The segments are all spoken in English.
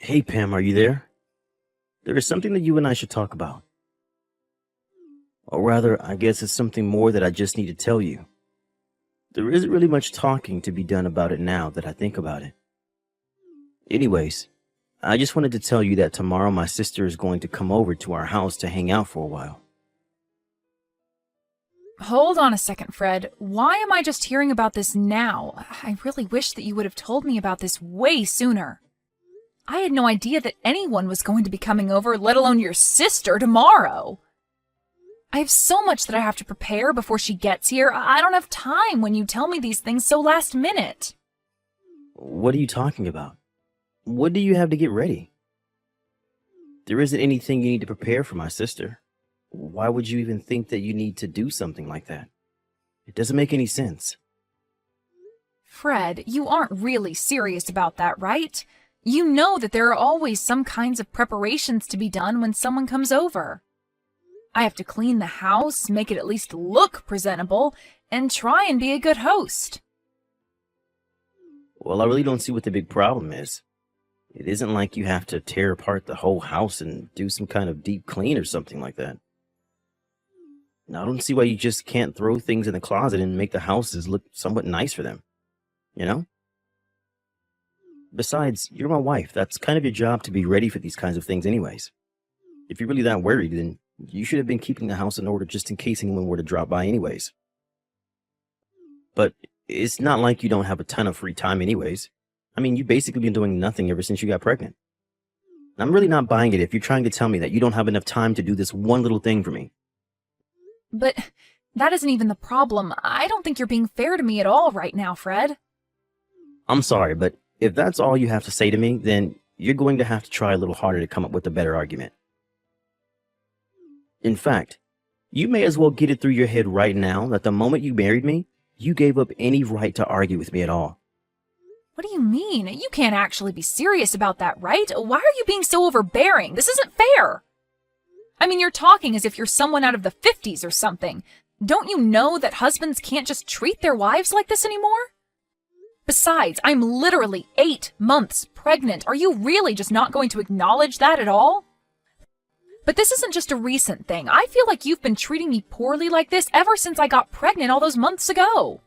Hey Pam, are you there? There is something that you and I should talk about. Or rather, I guess it's something more that I just need to tell you. There isn't really much talking to be done about it now that I think about it. Anyways, I just wanted to tell you that tomorrow my sister is going to come over to our house to hang out for a while. Hold on a second, Fred. Why am I just hearing about this now? I really wish that you would have told me about this way sooner. I had no idea that anyone was going to be coming over, let alone your sister, tomorrow. I have so much that I have to prepare before she gets here. I don't have time when you tell me these things so last minute. What are you talking about? What do you have to get ready? There isn't anything you need to prepare for my sister. Why would you even think that you need to do something like that? It doesn't make any sense. Fred, you aren't really serious about that, right? You know that there are always some kinds of preparations to be done when someone comes over. I have to clean the house, make it at least look presentable, and try and be a good host. Well, I really don't see what the big problem is. It isn't like you have to tear apart the whole house and do some kind of deep clean or something like that. Now, I don't see why you just can't throw things in the closet and make the houses look somewhat nice for them. You know? Besides, you're my wife. That's kind of your job to be ready for these kinds of things anyways. If you're really that worried, then you should have been keeping the house in order just in case anyone were to drop by anyways. But it's not like you don't have a ton of free time anyways. I mean, you've basically been doing nothing ever since you got pregnant. I'm really not buying it if you're trying to tell me that you don't have enough time to do this one little thing for me. But that isn't even the problem. I don't think you're being fair to me at all right now, Fred. I'm sorry, but if that's all you have to say to me, then you're going to have to try a little harder to come up with a better argument. In fact, you may as well get it through your head right now that the moment you married me, you gave up any right to argue with me at all. What do you mean? You can't actually be serious about that, right? Why are you being so overbearing? This isn't fair. I mean, you're talking as if you're someone out of the 50s or something. Don't you know that husbands can't just treat their wives like this anymore? Besides, I'm literally 8 months pregnant. Are you really just not going to acknowledge that at all? But this isn't just a recent thing. I feel like you've been treating me poorly like this ever since I got pregnant all those months ago.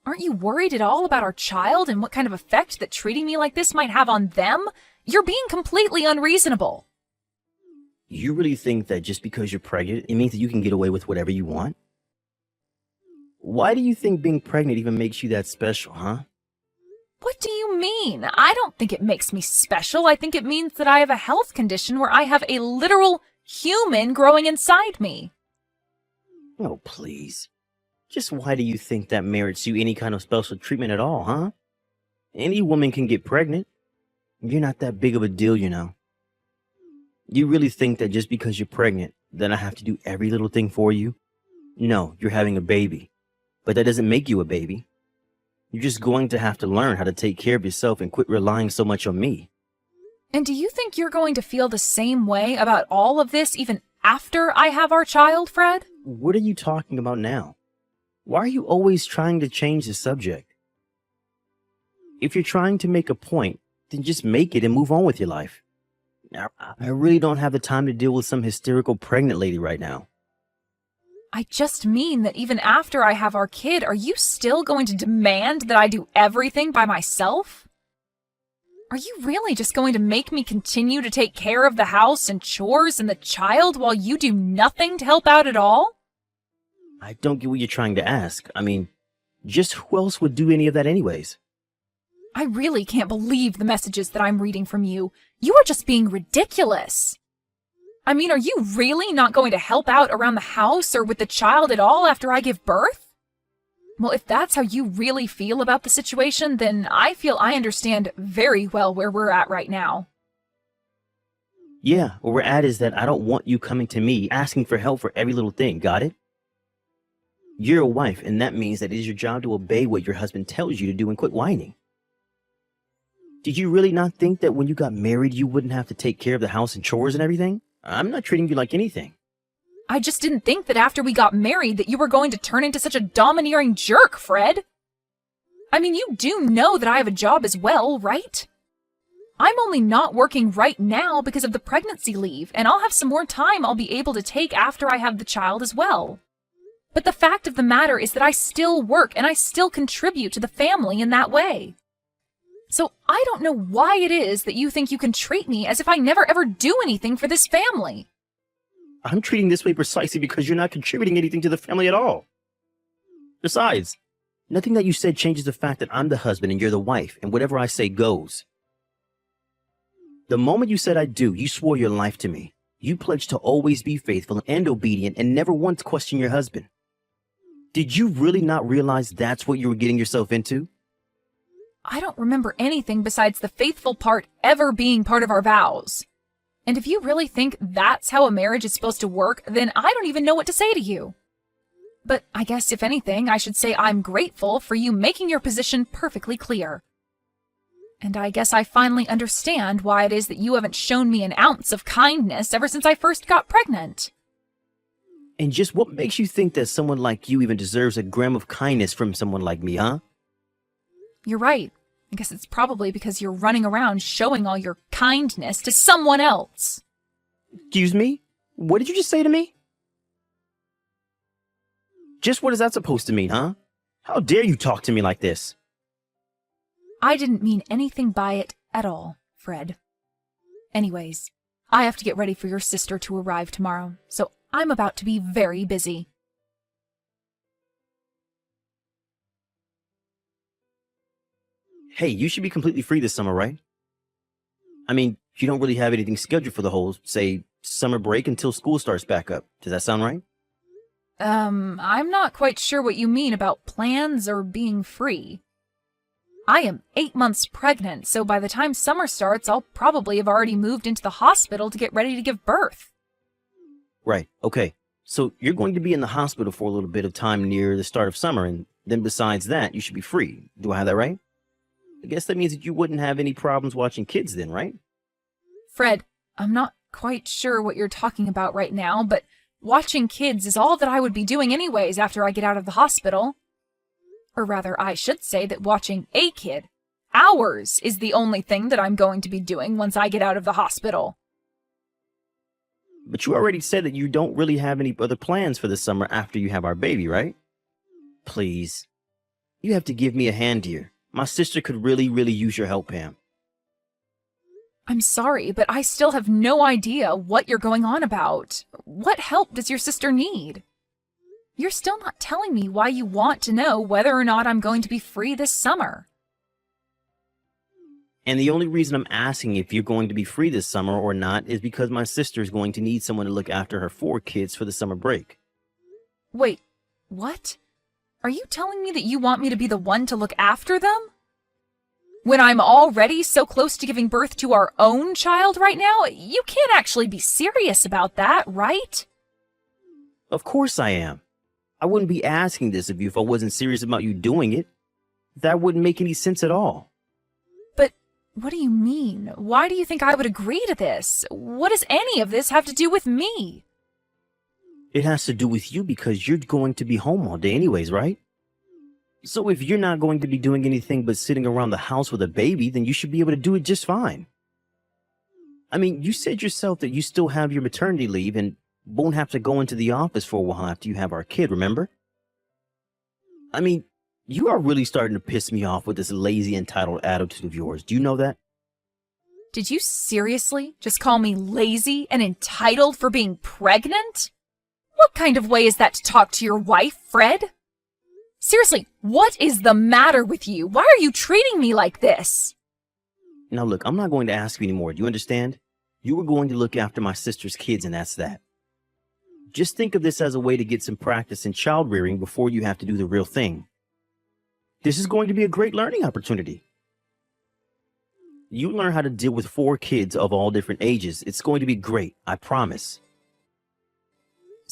Aren't you worried at all about our child and what kind of effect that treating me like this might have on them? You're being completely unreasonable. You really think that just because you're pregnant, it means that you can get away with whatever you want? Why do you think being pregnant even makes you that special, huh? What do you mean? I don't think it makes me special. I think it means that I have a health condition where I have a literal human growing inside me. Oh, please. Just why do you think that merits you any kind of special treatment at all, huh? Any woman can get pregnant. You're not that big of a deal, you know. You really think that just because you're pregnant, then I have to do every little thing for you? No, you're having a baby. But that doesn't make you a baby. You're just going to have to learn how to take care of yourself and quit relying so much on me. And do you think you're going to feel the same way about all of this even after I have our child, Fred? What are you talking about now? Why are you always trying to change the subject? If you're trying to make a point, then just make it and move on with your life. Now, I really don't have the time to deal with some hysterical pregnant lady right now. I just mean that even after I have our kid, are you still going to demand that I do everything by myself? Are you really just going to make me continue to take care of the house and chores and the child while you do nothing to help out at all? I don't get what you're trying to ask. I mean, just who else would do any of that anyways? I really can't believe the messages that I'm reading from you. You are just being ridiculous. I mean, are you really not going to help out around the house or with the child at all after I give birth? Well, if that's how you really feel about the situation, then I feel I understand very well where we're at right now. Yeah, where we're at is that I don't want you coming to me asking for help for every little thing, got it? You're a wife, and that means that it is your job to obey what your husband tells you to do and quit whining. Did you really not think that when you got married, you wouldn't have to take care of the house and chores and everything? I'm not treating you like anything. I just didn't think that after we got married that you were going to turn into such a domineering jerk, Fred. I mean, you do know that I have a job as well, right? I'm only not working right now because of the pregnancy leave, and I'll have some more time I'll be able to take after I have the child as well. But the fact of the matter is that I still work and I still contribute to the family in that way. So I don't know why it is that you think you can treat me as if I never ever do anything for this family. I'm treating this way precisely because you're not contributing anything to the family at all. Besides, nothing that you said changes the fact that I'm the husband and you're the wife, and whatever I say goes. The moment you said I do, you swore your life to me. You pledged to always be faithful and obedient and never once question your husband. Did you really not realize that's what you were getting yourself into? I don't remember anything besides the faithful part ever being part of our vows. And if you really think that's how a marriage is supposed to work, then I don't even know what to say to you. But I guess if anything, I should say I'm grateful for you making your position perfectly clear. And I guess I finally understand why it is that you haven't shown me an ounce of kindness ever since I first got pregnant. And just what makes you think that someone like you even deserves a gram of kindness from someone like me, huh? You're right. I guess it's probably because you're running around showing all your kindness to someone else. Excuse me? What did you just say to me? Just what is that supposed to mean, huh? How dare you talk to me like this? I didn't mean anything by it at all, Fred. Anyways, I have to get ready for your sister to arrive tomorrow, so I'm about to be very busy. Hey, you should be completely free this summer, right? I mean, you don't really have anything scheduled for the whole, say, summer break until school starts back up. Does that sound right? I'm not quite sure what you mean about plans or being free. I am 8 months pregnant, so by the time summer starts, I'll probably have already moved into the hospital to get ready to give birth. Right, okay. So you're going to be in the hospital for a little bit of time near the start of summer, and then besides that, you should be free. Do I have that right? I guess that means that you wouldn't have any problems watching kids then, right? Fred, I'm not quite sure what you're talking about right now, but watching kids is all that I would be doing anyways after I get out of the hospital. Or rather, I should say that watching a kid, ours, is the only thing that I'm going to be doing once I get out of the hospital. But you already said that you don't really have any other plans for the summer after you have our baby, right? Please. You have to give me a hand here. My sister could really use your help, Pam. I'm sorry, but I still have no idea what you're going on about. What help does your sister need? You're still not telling me why you want to know whether or not I'm going to be free this summer. And the only reason I'm asking if you're going to be free this summer or not is because my sister is going to need someone to look after her 4 kids for the summer break. Wait, what? Are you telling me that you want me to be the one to look after them? When I'm already so close to giving birth to our own child right now? You can't actually be serious about that, right? Of course I am. I wouldn't be asking this of you if I wasn't serious about you doing it. That wouldn't make any sense at all. But what do you mean? Why do you think I would agree to this? What does any of this have to do with me? It has to do with you because you're going to be home all day anyways, right? So if you're not going to be doing anything but sitting around the house with a baby, then you should be able to do it just fine. I mean, you said yourself that you still have your maternity leave and won't have to go into the office for a while after you have our kid, remember? I mean, you are really starting to piss me off with this lazy, entitled attitude of yours. Do you know that? Did you seriously just call me lazy and entitled for being pregnant? What kind of way is that to talk to your wife, Fred? Seriously, what is the matter with you? Why are you treating me like this? Now look, I'm not going to ask you anymore. Do you understand? You were going to look after my sister's kids, and that's that. Just think of this as a way to get some practice in child rearing before you have to do the real thing. This is going to be a great learning opportunity. You learn how to deal with 4 kids of all different ages. It's going to be great, I promise.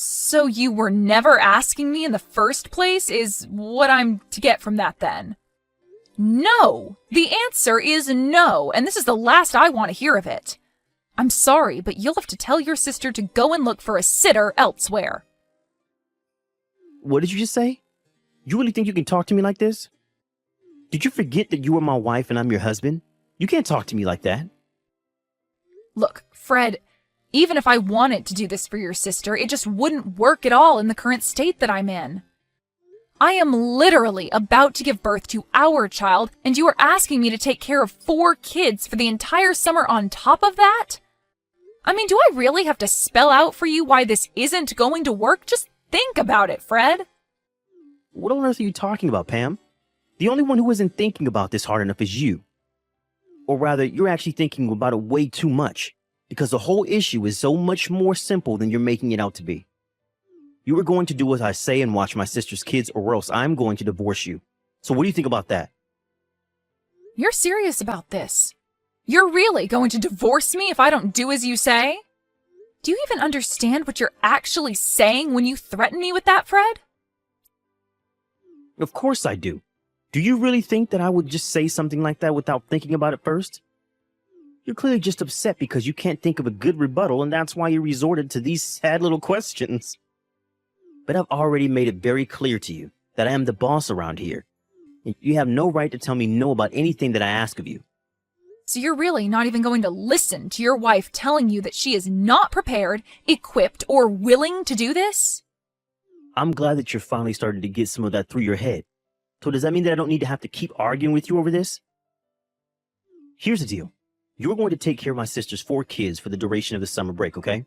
So you were never asking me in the first place is what I'm to get from that then? No! The answer is no, and this is the last I want to hear of it. I'm sorry, but you'll have to tell your sister to go and look for a sitter elsewhere. What did you just say? You really think you can talk to me like this? Did you forget that you are my wife and I'm your husband? You can't talk to me like that. Look, Fred, even if I wanted to do this for your sister, it just wouldn't work at all in the current state that I'm in. I am literally about to give birth to our child, and you are asking me to take care of 4 kids for the entire summer on top of that? I mean, do I really have to spell out for you why this isn't going to work? Just think about it, Fred. What on earth are you talking about, Pam? The only one who isn't thinking about this hard enough is you. Or rather, you're actually thinking about it way too much, because the whole issue is so much more simple than you're making it out to be. You are going to do as I say and watch my sister's kids, or else I'm going to divorce you. So what do you think about that? You're serious about this? You're really going to divorce me if I don't do as you say? Do you even understand what you're actually saying when you threaten me with that, Fred? Of course I do. Do you really think that I would just say something like that without thinking about it first? You're clearly just upset because you can't think of a good rebuttal, and that's why you resorted to these sad little questions. But I've already made it very clear to you that I am the boss around here. And you have no right to tell me no about anything that I ask of you. So you're really not even going to listen to your wife telling you that she is not prepared, equipped, or willing to do this? I'm glad that you're finally starting to get some of that through your head. So does that mean that I don't need to have to keep arguing with you over this? Here's the deal. You're going to take care of my sister's 4 kids for the duration of the summer break, okay?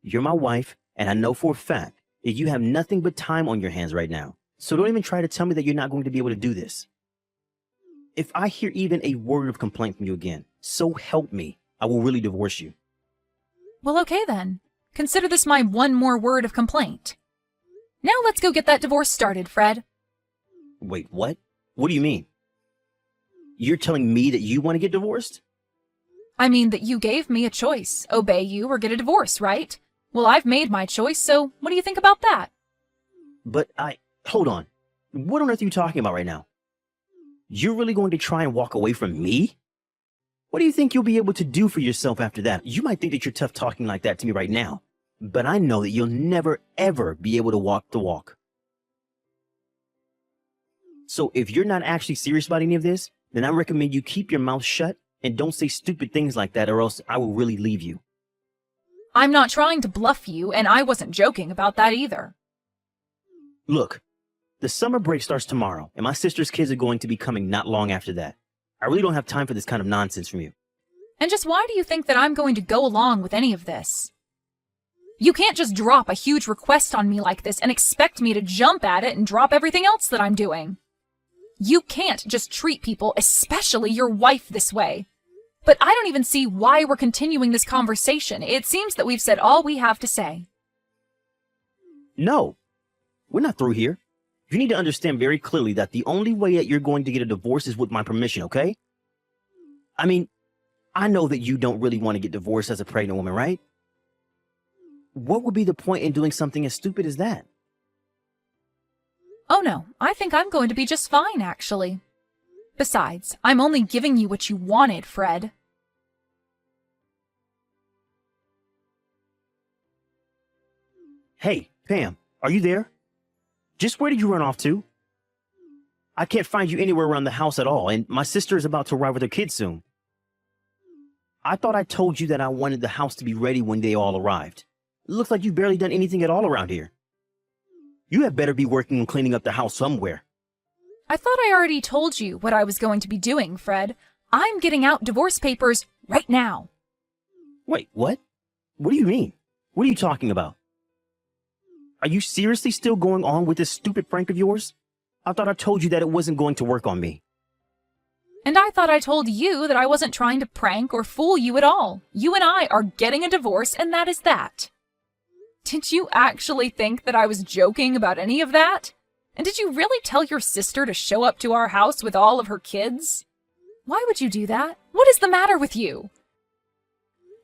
You're my wife, and I know for a fact that you have nothing but time on your hands right now. So don't even try to tell me that you're not going to be able to do this. If I hear even a word of complaint from you again, so help me, I will really divorce you. Well, okay then. Consider this my one more word of complaint. Now let's go get that divorce started, Fred. Wait, what? What do you mean? You're telling me that you want to get divorced? I mean that you gave me a choice, obey you or get a divorce, right? Well, I've made my choice, so what do you think about that? But hold on. What on earth are you talking about right now? You're really going to try and walk away from me? What do you think you'll be able to do for yourself after that? You might think that you're tough talking like that to me right now, but I know that you'll never, ever be able to walk the walk. So if you're not actually serious about any of this, then I recommend you keep your mouth shut and don't say stupid things like that, or else I will really leave you. I'm not trying to bluff you, and I wasn't joking about that either. Look, the summer break starts tomorrow, and my sister's kids are going to be coming not long after that. I really don't have time for this kind of nonsense from you. And just why do you think that I'm going to go along with any of this? You can't just drop a huge request on me like this and expect me to jump at it and drop everything else that I'm doing. You can't just treat people, especially your wife, this way. But I don't even see why we're continuing this conversation. It seems that we've said all we have to say. No, we're not through here. You need to understand very clearly that the only way that you're going to get a divorce is with my permission, okay? I mean, I know that you don't really want to get divorced as a pregnant woman, right? What would be the point in doing something as stupid as that? Oh no, I think I'm going to be just fine, actually. Besides, I'm only giving you what you wanted, Fred. Hey, Pam, are you there? Just where did you run off to? I can't find you anywhere around the house at all, and my sister is about to arrive with her kids soon. I thought I told you that I wanted the house to be ready when they all arrived. It looks like you've barely done anything at all around here. You had better be working on cleaning up the house somewhere. I thought I already told you what I was going to be doing, Fred. I'm getting out divorce papers right now. Wait, what? What do you mean? What are you talking about? Are you seriously still going on with this stupid prank of yours? I thought I told you that it wasn't going to work on me. And I thought I told you that I wasn't trying to prank or fool you at all. You and I are getting a divorce, and that is that. Did you actually think that I was joking about any of that? And did you really tell your sister to show up to our house with all of her kids? Why would you do that? What is the matter with you?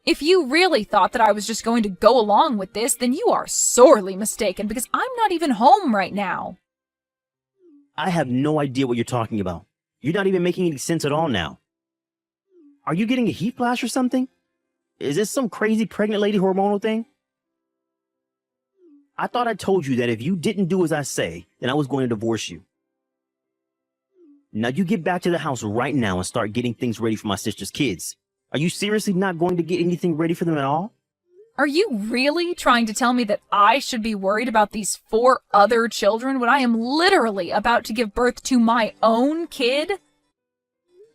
If you really thought that I was just going to go along with this, then you are sorely mistaken, because I'm not even home right now. I have no idea what you're talking about. You're not even making any sense at all now. Are you getting a heat flash or something? Is this some crazy pregnant lady hormonal thing? I thought I told you that if you didn't do as I say, then I was going to divorce you. Now you get back to the house right now and start getting things ready for my sister's kids. Are you seriously not going to get anything ready for them at all? Are you really trying to tell me that I should be worried about these 4 other children when I am literally about to give birth to my own kid?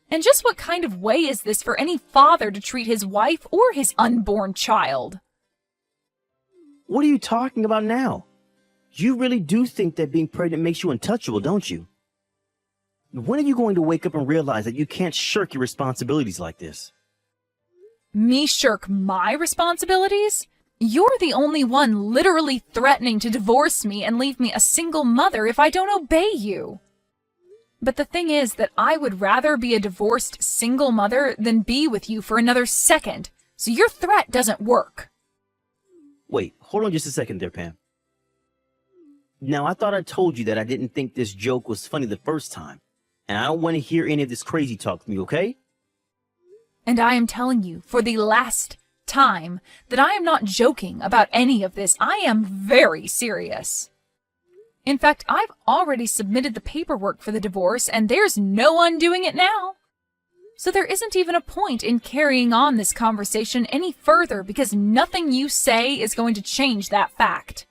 And just what kind of way is this for any father to treat his wife or his unborn child? What are you talking about now? You really do think that being pregnant makes you untouchable, don't you? When are you going to wake up and realize that you can't shirk your responsibilities like this? Me shirk my responsibilities? You're the only one literally threatening to divorce me and leave me a single mother if I don't obey you. But the thing is that I would rather be a divorced single mother than be with you for another second, so your threat doesn't work. Wait, hold on just a second there, Pam. Now, I thought I told you that I didn't think this joke was funny the first time, and I don't want to hear any of this crazy talk from you, okay? And I am telling you, for the last time, that I am not joking about any of this. I am very serious. In fact, I've already submitted the paperwork for the divorce, and there's no undoing it now. So there isn't even a point in carrying on this conversation any further because nothing you say is going to change that fact.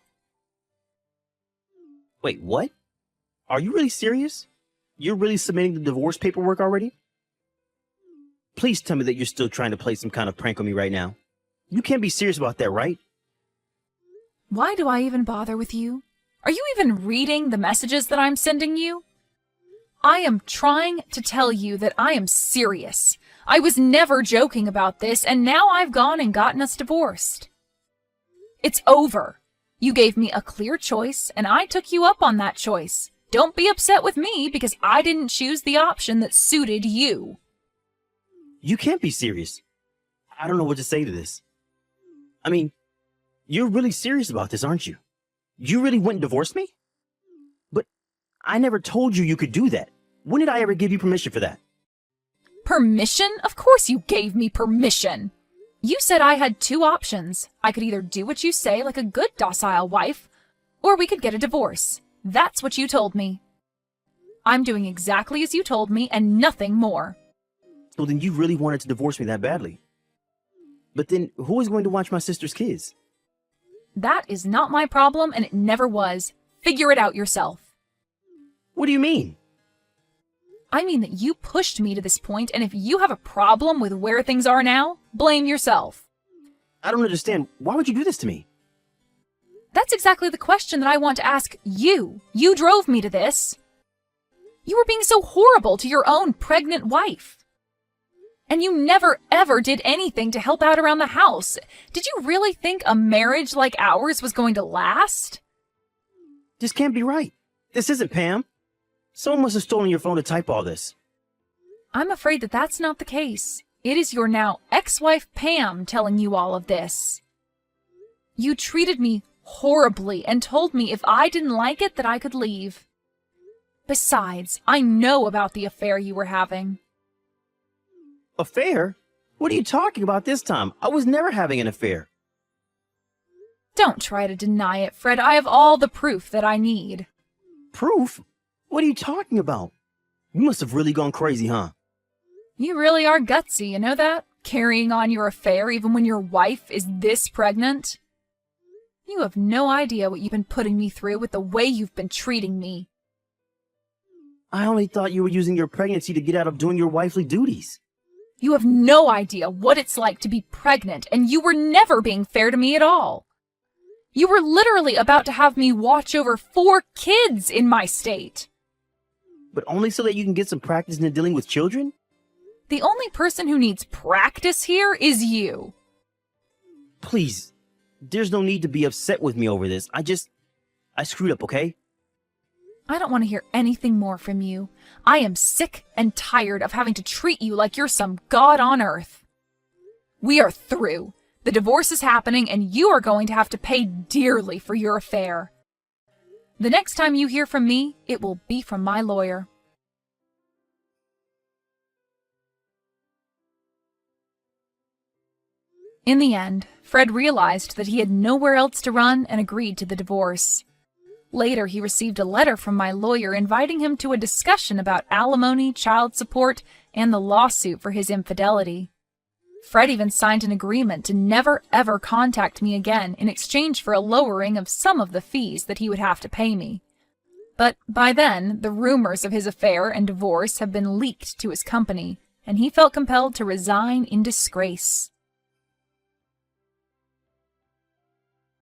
Wait, what? Are you really serious? You're really submitting the divorce paperwork already? Please tell me that you're still trying to play some kind of prank on me right now. You can't be serious about that, right? Why do I even bother with you? Are you even reading the messages that I'm sending you? I am trying to tell you that I am serious. I was never joking about this, and now I've gone and gotten us divorced. It's over. You gave me a clear choice, and I took you up on that choice. Don't be upset with me because I didn't choose the option that suited you. You can't be serious. I don't know what to say to this. I mean, you're really serious about this, aren't you? You really went and divorced me? But I never told you you could do that. When did I ever give you permission for that? Permission? Of course you gave me permission. You said I had 2 options. I could either do what you say like a good docile wife, or we could get a divorce. That's what you told me. I'm doing exactly as you told me and nothing more. So then you really wanted to divorce me that badly. But then who is going to watch my sister's kids? That is not my problem and it never was. Figure it out yourself. What do you mean? I mean that you pushed me to this point, and if you have a problem with where things are now, blame yourself. I don't understand. Why would you do this to me? That's exactly the question that I want to ask you. You drove me to this. You were being so horrible to your own pregnant wife. And you never ever did anything to help out around the house. Did you really think a marriage like ours was going to last? This can't be right. This isn't Pam. Someone must have stolen your phone to type all this. I'm afraid that that's not the case. It is your now ex-wife Pam telling you all of this. You treated me horribly and told me if I didn't like it that I could leave. Besides, I know about the affair you were having. Affair? What are you talking about this time? I was never having an affair. Don't try to deny it, Fred. I have all the proof that I need. Proof? What are you talking about? You must have really gone crazy, huh? You really are gutsy, you know that? Carrying on your affair even when your wife is this pregnant? You have no idea what you've been putting me through with the way you've been treating me. I only thought you were using your pregnancy to get out of doing your wifely duties. You have no idea what it's like to be pregnant, and you were never being fair to me at all. You were literally about to have me watch over 4 kids in my state. But only so that you can get some practice in dealing with children? The only person who needs practice here is you. Please, there's no need to be upset with me over this. I screwed up, okay? I don't want to hear anything more from you. I am sick and tired of having to treat you like you're some god on earth. We are through. The divorce is happening, and you are going to have to pay dearly for your affair. The next time you hear from me, it will be from my lawyer. In the end, Fred realized that he had nowhere else to run and agreed to the divorce. Later, he received a letter from my lawyer inviting him to a discussion about alimony, child support, and the lawsuit for his infidelity. Fred even signed an agreement to never ever contact me again in exchange for a lowering of some of the fees that he would have to pay me. But by then, the rumors of his affair and divorce have been leaked to his company, and he felt compelled to resign in disgrace.